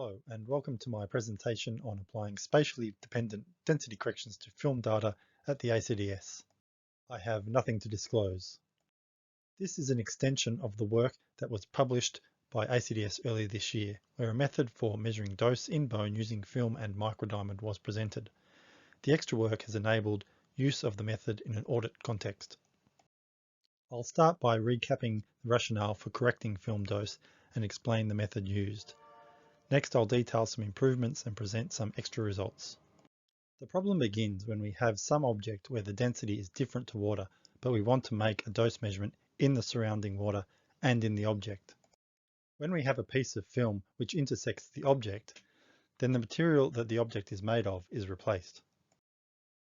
Hello and welcome to my presentation on applying spatially dependent density corrections to film data at the ACDS. I have nothing to disclose. This is an extension of the work that was published by ACDS earlier this year, where a method for measuring dose in bone using film and microdiamond was presented. The extra work has enabled use of the method in an audit context. I'll start by recapping the rationale for correcting film dose and explain the method used. Next, I'll detail some improvements and present some extra results. The problem begins when we have some object where the density is different to water, but we want to make a dose measurement in the surrounding water and in the object. When we have a piece of film which intersects the object, then the material that the object is made of is replaced.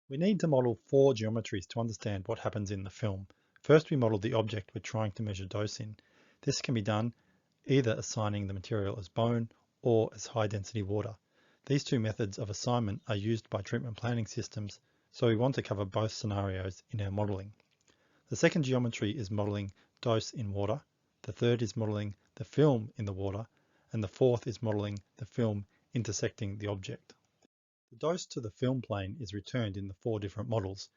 We need to model 4 geometries to understand what happens in the film. First, we model the object we're trying to measure dose in. This can be done either assigning the material as bone or as high density water. These two methods of assignment are used by treatment planning systems, so we want to cover both scenarios in our modeling. The second geometry is modeling dose in water, the third is modeling the film in the water, and the fourth is modeling the film intersecting the object. The dose to the film plane is returned in the 4 different models.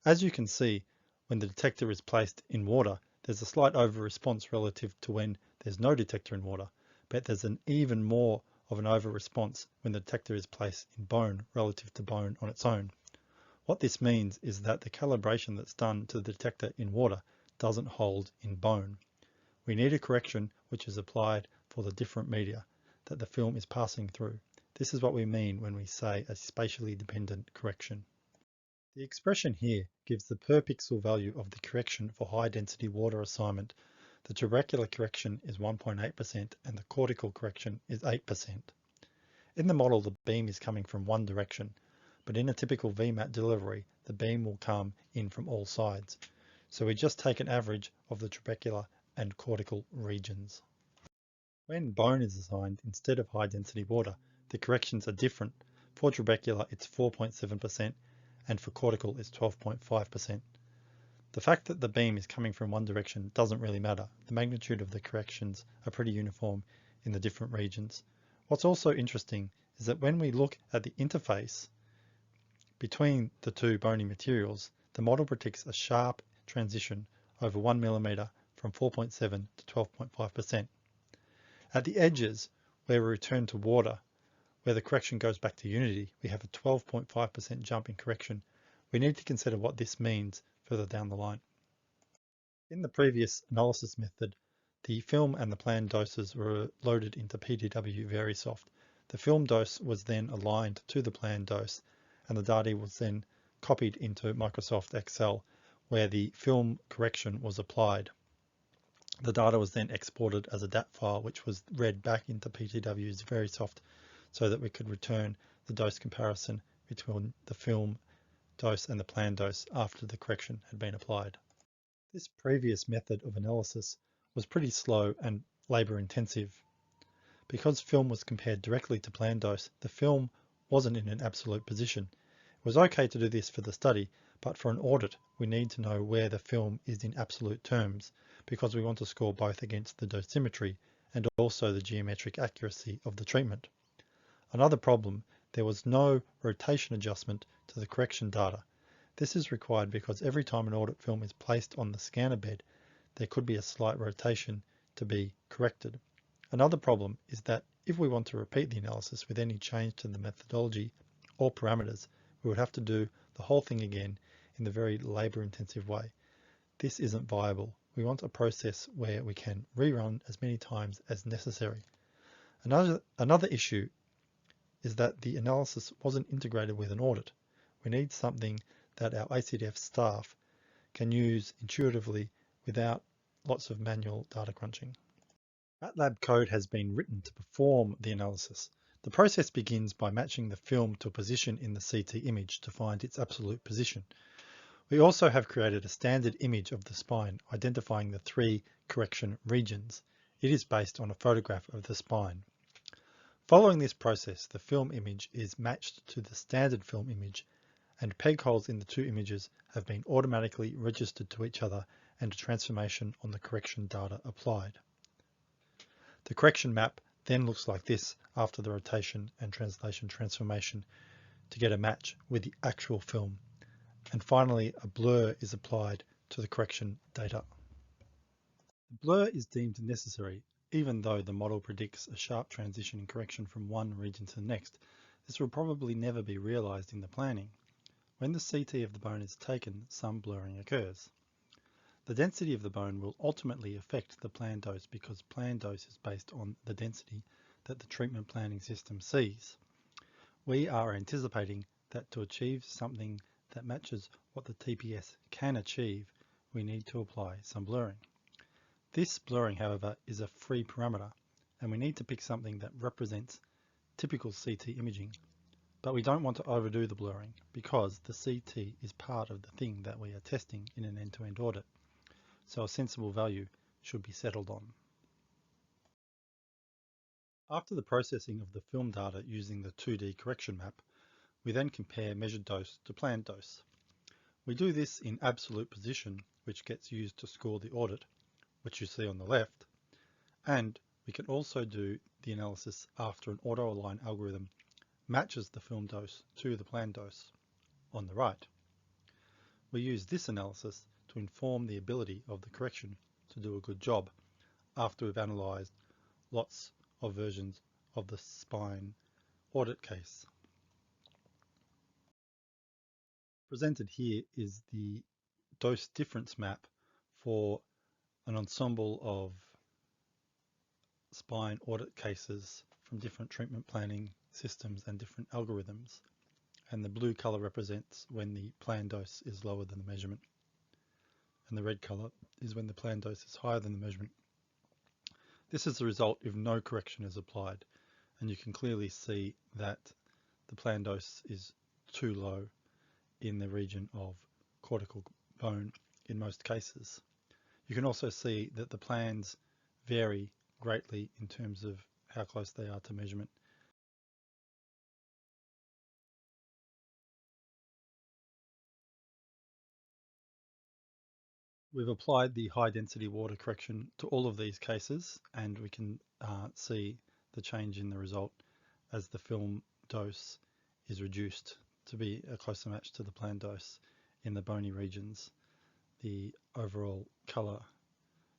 As you can see, when the detector is placed in water, there's a slight over-response relative to when there's no detector in water, but there's an even more of an over-response when the detector is placed in bone relative to bone on its own. What this means is that the calibration that's done to the detector in water doesn't hold in bone. We need a correction which is applied for the different media that the film is passing through. This is what we mean when we say a spatially dependent correction. The expression here gives the per pixel value of the correction for high density water assignment. The trabecular correction is 1.8% and the cortical correction is 8%. In the model, the beam is coming from one direction, but in a typical VMAT delivery, the beam will come in from all sides. So we just take an average of the trabecular and cortical regions. When bone is assigned instead of high density water, the corrections are different. For trabecular, it's 4.7%, and for cortical, it's 12.5%. The fact that the beam is coming from one direction doesn't really matter. The magnitude of the corrections are pretty uniform in the different regions. What's also interesting is that when we look at the interface between the two bony materials, the model predicts a sharp transition over 1 millimeter from 4.7 to 12.5%. At the edges, where we return to water, where the correction goes back to unity, we have a 12.5% jump in correction. We need to consider what this means further down the line. In the previous analysis method, the film and the planned doses were loaded into PDW Verisoft. The film dose was then aligned to the planned dose, and the data was then copied into Microsoft Excel, where the film correction was applied. The data was then exported as a DAT file, which was read back into PTW's Verisoft so that we could return the dose comparison between the film dose and the planned dose after the correction had been applied. This previous method of analysis was pretty slow and labor intensive. Because film was compared directly to planned dose, the film wasn't in an absolute position. It was okay to do this for the study, but for an audit, we need to know where the film is in absolute terms, because we want to score both against the dosimetry and also the geometric accuracy of the treatment. Another problem, there was no rotation adjustment to the correction data. This is required because every time an audit film is placed on the scanner bed, there could be a slight rotation to be corrected. Another problem is that if we want to repeat the analysis with any change to the methodology or parameters, we would have to do the whole thing again in the very labor-intensive way. This isn't viable. We want a process where we can rerun as many times as necessary. Another issue is that the analysis wasn't integrated with an audit. We need something that our ACDF staff can use intuitively without lots of manual data crunching. MATLAB code has been written to perform the analysis. The process begins by matching the film to a position in the CT image to find its absolute position. We also have created a standard image of the spine, identifying the 3 correction regions. It is based on a photograph of the spine. Following this process, the film image is matched to the standard film image, and peg holes in the 2 images have been automatically registered to each other and a transformation on the correction data applied. The correction map then looks like this after the rotation and translation transformation to get a match with the actual film. And finally, a blur is applied to the correction data. The blur is deemed necessary even though the model predicts a sharp transition in correction from one region to the next. This will probably never be realized in the planning. When the CT of the bone is taken, some blurring occurs. The density of the bone will ultimately affect the planned dose because planned dose is based on the density that the treatment planning system sees. We are anticipating that to achieve something that matches what the TPS can achieve, we need to apply some blurring. This blurring, however, is a free parameter, and we need to pick something that represents typical CT imaging. But we don't want to overdo the blurring because the CT is part of the thing that we are testing in an end-to-end audit. So a sensible value should be settled on. After the processing of the film data using the 2D correction map, we then compare measured dose to planned dose. We do this in absolute position, which gets used to score the audit, which you see on the left, and we can also do the analysis after an auto-align algorithm matches the film dose to the planned dose on the right. We use this analysis to inform the ability of the correction to do a good job after we've analysed lots of versions of the spine audit case. Presented here is the dose difference map for an ensemble of spine audit cases from different treatment planning systems and different algorithms. And the blue colour represents when the planned dose is lower than the measurement. And the red colour is when the planned dose is higher than the measurement. This is the result if no correction is applied. And you can clearly see that the planned dose is too low in the region of cortical bone in most cases. You can also see that the plans vary greatly in terms of how close they are to measurement. We've applied the high density water correction to all of these cases, and we can see the change in the result as the film dose is reduced to be a closer match to the planned dose in the bony regions. The overall colour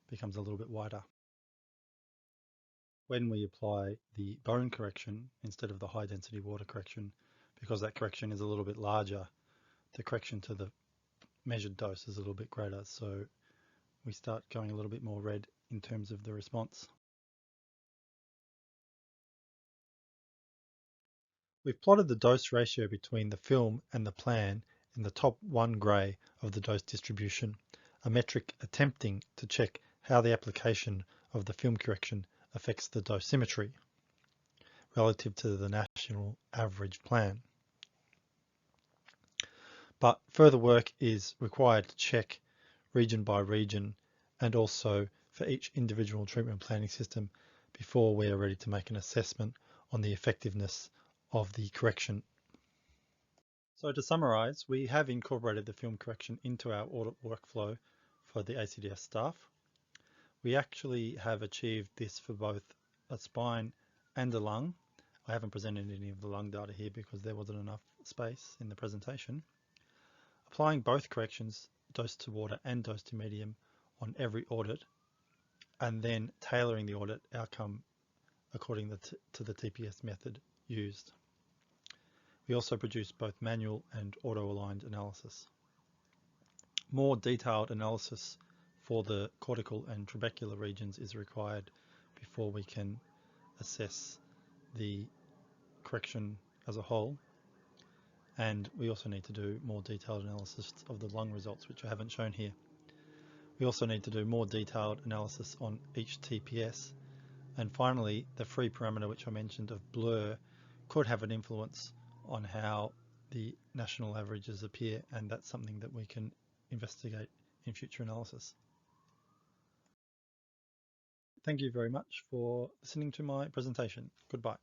becomes a little bit whiter. When we apply the bone correction instead of the high density water correction, because that correction is a little bit larger, the correction to the measured dose is a little bit greater, so we start going a little bit more red in terms of the response. We've plotted the dose ratio between the film and the plan in the top one grey of the dose distribution, a metric attempting to check how the application of the film correction affects the dosimetry relative to the national average plan. But further work is required to check region by region and also for each individual treatment planning system before we are ready to make an assessment on the effectiveness of the correction. So to summarise, we have incorporated the film correction into our audit workflow for the ACDS staff. We actually have achieved this for both a spine and a lung. I haven't presented any of the lung data here because there wasn't enough space in the presentation. Applying both corrections, dose to water and dose to medium, on every audit, and then tailoring the audit outcome according to the TPS method used. We also produce both manual and auto-aligned analysis. More detailed analysis for the cortical and trabecular regions is required before we can assess the correction as a whole. And we also need to do more detailed analysis of the lung results, which I haven't shown here. We also need to do more detailed analysis on each TPS. And finally, the free parameter, which I mentioned, of blur could have an influence on how the national averages appear, and that's something that we can investigate in future analysis. Thank you very much for listening to my presentation. Goodbye.